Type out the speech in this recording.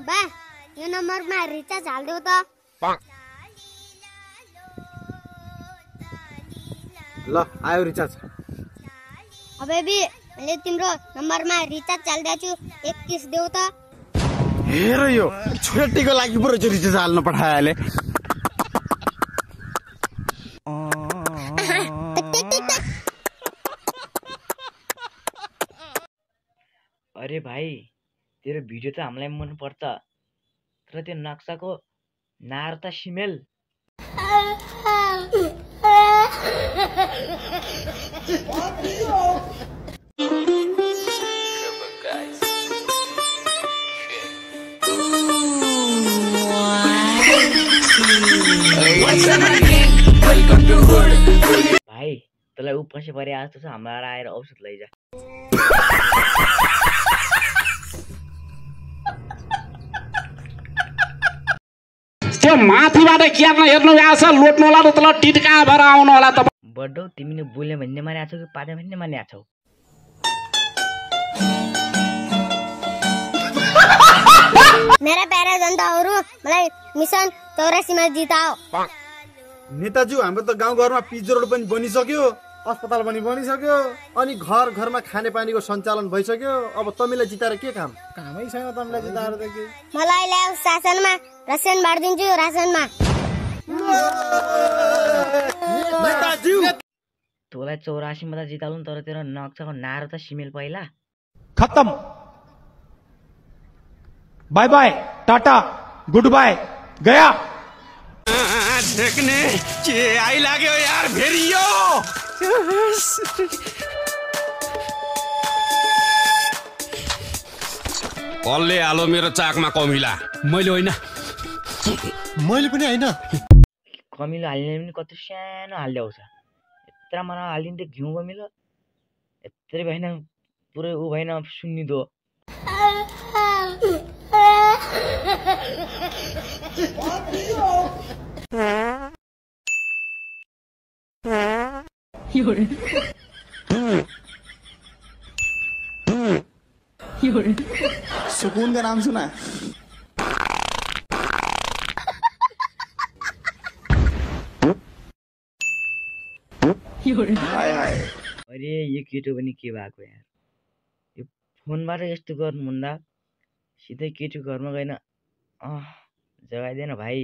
बा यो नम्बरमा रिचार्ज हाल्देऊ त। ल आयो रिचार्ज। बेबी मैले तिम्रो नम्बरमा रिचार्ज हाल्दैछु, 21 देऊ त। हेर यो छुट्टीको लागि पुरो रिचार्ज हाल्न पठाएले। अरे भाइ तेरो भिडियो त हामीलाई मन पर्छ, तर त्यो नक्साको नार त सिमेल। भाइ तँलाई ऊ पछि परे जस्तो छ, हाम्रो आएर औषध लैजा। त्यो माथिबाट केर्न हेर्नु आछ लोट्नु होला र तल टिटका भएर आउनु होला। त बड्डो तिमीले बोल्यो भन्ने माने आछौ कि पाड्यो भन्ने माने आछौ? मेरा प्यारा जनताहरू, मलाई मिसन 84 मा जिताओ। नेताजी हाम्रो त गाउँघरमा पिच रोड पनि बनिसक्यो, अस्पताल पनि बनिसक्यो, अनि घर घरमा खानेपानीको सञ्चालन भइसक्यो। अब तमीलाई जिताएर के काम? कामै छैन तमीलाई जिताएर त के। मलाई ल्याऊ शासनमा, रासन बाँडिदिन्छु रासनमा। नेताजी तँलाई 84 मा त जिताउनु, तर तेरो नक्साको नार त सिमेल पहिला। खत्म, bye bye, tata, goodbye, गया। देखने के आई लाग्यो यार फेरि यो। कसले हालो मेरो चाकमा कमिला? मैले होइन। मैले पनि होइन। कमिलो हाल्ने पनि कति सानो हालिदिउँछ, यत्रो मलाई हालिदिन्थ्यो घिउ कमिलो। यत्रै भएन पुरै ऊ भएन सुन्निदो। सुकून का नाम सुना? अरे यो केटो पनि के भएको यार, यो फोनबाट यस्तो गर्नु भन्दा सिधै केटो घरमा गएन जगाइदिएन भाइ।